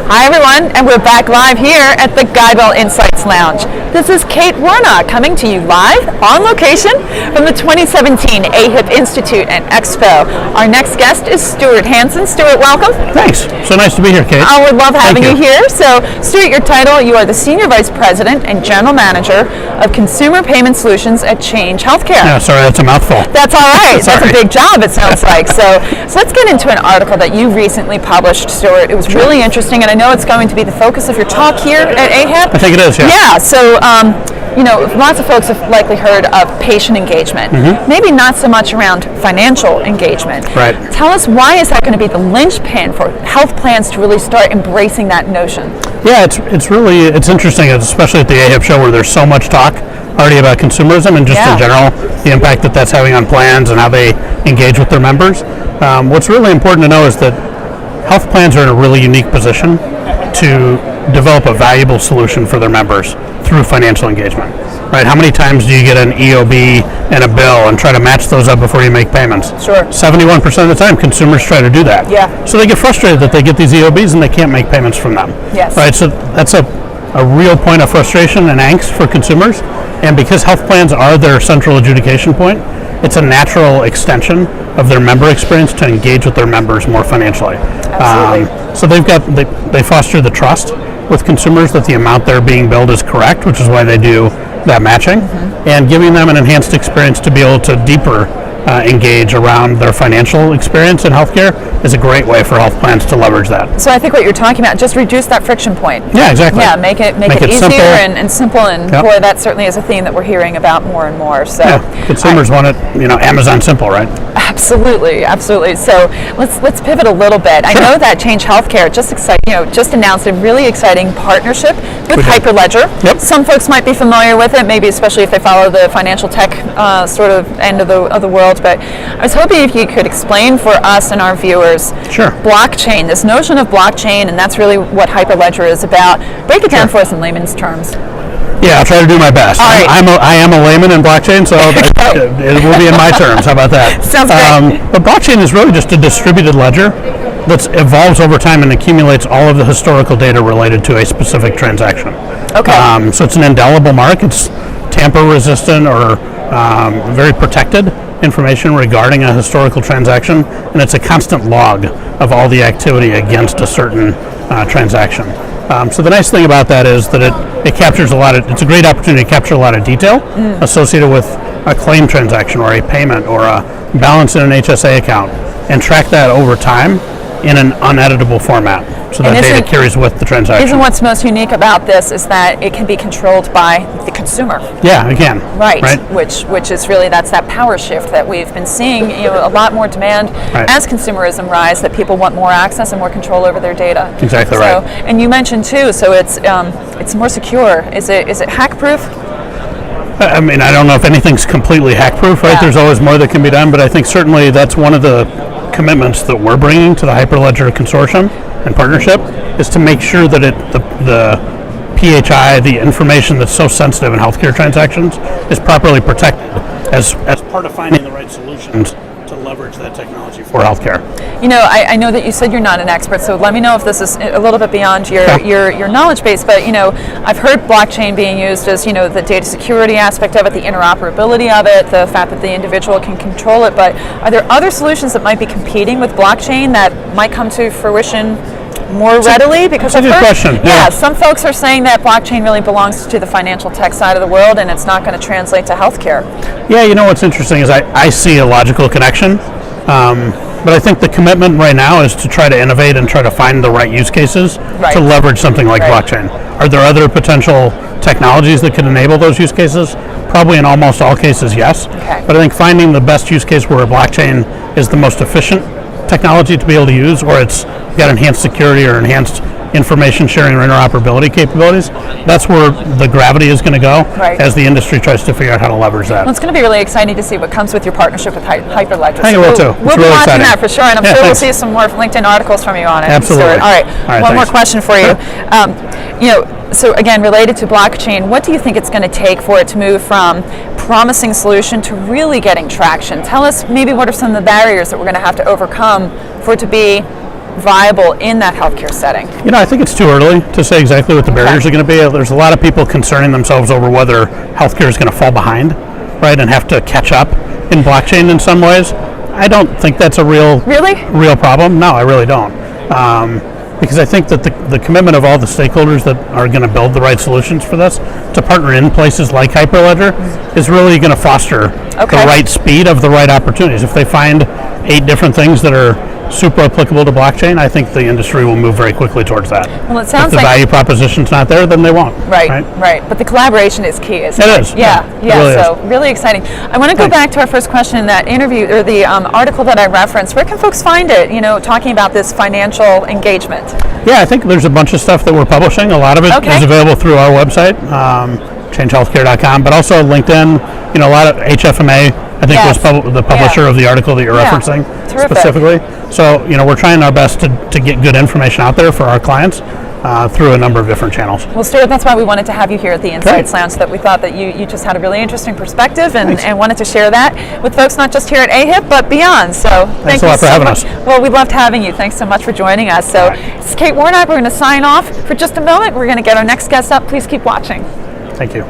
Hi everyone, and we're back live here at the Guidewell Insights Lounge. This is Kate Warnock coming to you live on location from the 2017 AHIP Institute and Expo. Our next guest is Stuart Hanson. Stuart, welcome. Thanks. So nice to be here, Kate. I would love having you here. So, Stuart, your title, you are the Senior Vice President and General Manager of Consumer Payment Solutions at Change Healthcare. No, sorry, that's a mouthful. That's all right. That's a big job, it sounds like. So let's get into an article that you recently published, Stuart. It was really interesting, and I know it's going to be the focus of your talk here at AHIP. I think it is, yeah. Yeah, so, lots of folks have likely heard of patient engagement. Maybe not so much around financial engagement. Right. Tell us, why is that going to be the linchpin for health plans to really start embracing that notion? Yeah, it's interesting, especially at the AHIP show where there's so much talk already about consumerism and just in general, the impact that that's having on plans and how they engage with their members. What's really important to know is that health plans are in a really unique position to develop a valuable solution for their members through financial engagement. Right? How many times do you get an EOB and a bill and try to match those up before you make payments? Sure. 71% of the time, consumers try to do that. Yeah. So they get frustrated that they get these EOBs and they can't make payments from them. Yes. Right. So that's a real point of frustration and angst for consumers. And because health plans are their central adjudication point, it's a natural extension of their member experience to engage with their members more financially. Absolutely. So they foster the trust with consumers that the amount they're being billed is correct, which is why they do that matching, and giving them an enhanced experience to be able to deeper engage around their financial experience in healthcare is a great way for health plans to leverage that. So I think what you're talking about, just reduce that friction point. Yeah, exactly. Yeah, make it easier simple. And simple, and boy, that certainly is a theme that we're hearing about more and more. So consumers want it, Amazon simple, right? Absolutely. So let's pivot a little bit. I know that Change Healthcare just announced a really exciting partnership with Hyperledger. Yep. Some folks might be familiar with it, maybe especially if they follow the financial tech sort of end of the world. But I was hoping if you could explain for us and our viewers, blockchain, this notion of blockchain, and that's really what Hyperledger is about. Break it down for us in layman's terms. Yeah, I'll try to do my best. All right. I am a layman in blockchain, so it will be in my terms. How about that? Sounds great. But blockchain is really just a distributed ledger that evolves over time and accumulates all of the historical data related to a specific transaction. Okay. So it's an indelible mark. It's tamper-resistant or very protected information regarding a historical transaction, and it's a constant log of all the activity against a certain transaction. So the nice thing about that is that it captures it's a great opportunity to capture a lot of detail associated with a claim transaction or a payment or a balance in an HSA account, and track that over time in an uneditable format, so that data carries with the transaction. Isn't what's most unique about this is that it can be controlled by the consumer? Yeah, it can. Right. Which is really, that's that power shift that we've been seeing. A lot more demand as consumerism rise, that people want more access and more control over their data. Exactly right. And you mentioned too, so it's more secure. Is it hack proof? I mean, I don't know if anything's completely hack proof, right? Yeah. There's always more that can be done, but I think certainly that's one of the commitments that we're bringing to the Hyperledger Consortium and partnership, is to make sure that the PHI, the information that's so sensitive in healthcare transactions, is properly protected as part of finding the right solutions to leverage that technology for healthcare. I know that you said you're not an expert, so let me know if this is a little bit beyond your knowledge base, but I've heard blockchain being used as the data security aspect of it, the interoperability of it, the fact that the individual can control it, but are there other solutions that might be competing with blockchain that might come to fruition more readily? Because that's a good question. Yeah, some folks are saying that blockchain really belongs to the financial tech side of the world, and it's not going to translate to healthcare. Yeah, what's interesting is I see a logical connection, but I think the commitment right now is to try to innovate and try to find the right use cases to leverage something like blockchain. Are there other potential technologies that could enable those use cases? Probably in almost all cases, yes. Okay. But I think finding the best use case where blockchain is the most efficient technology to be able to use, or it's got enhanced security or enhanced information sharing or interoperability capabilities, that's where the gravity is going to go as the industry tries to figure out how to leverage that. Well, it's going to be really exciting to see what comes with your partnership with Hyperledger. I think it will too. We'll be really watching exciting. that for sure, and I'm sure we'll see some more LinkedIn articles from you on it. Absolutely. Stuart. All right, one more question for you. So again, related to blockchain, what do you think it's going to take for it to move from promising solution to really getting traction? Tell us maybe what are some of the barriers that we're going to have to overcome for it to be viable in that healthcare setting? You know, I think it's too early to say exactly what the barriers are going to be. There's a lot of people concerning themselves over whether healthcare is going to fall behind, right, and have to catch up in blockchain in some ways. I don't think that's a real problem. No, I really don't. Because I think that the commitment of all the stakeholders that are going to build the right solutions for this to partner in places like Hyperledger is really going to foster the right speed of the right opportunities. If they find 8 different things that are super applicable to blockchain, I think the industry will move very quickly towards that. Well, it sounds if the value proposition's not there, then they won't. Right. But the collaboration is key, isn't it? It is. Yeah. Really so is. really exciting. I want to go back to our first question in that interview, or the article that I referenced. Where can folks find it, talking about this financial engagement? Yeah, I think there's a bunch of stuff that we're publishing. A lot of it is available through our website, changehealthcare.com, but also LinkedIn. A lot of HFMA, I think, was the publisher of the article that you're referencing specifically. So, we're trying our best to get good information out there for our clients through a number of different channels. Well, Stuart, that's why we wanted to have you here at the Insights Lounge, so that we thought that you just had a really interesting perspective and wanted to share that with folks not just here at AHIP, but beyond. So thanks a lot for having us. Well, we loved having you. Thanks so much for joining us. So this is Kate Warnock. We're going to sign off for just a moment. We're going to get our next guest up. Please keep watching. Thank you.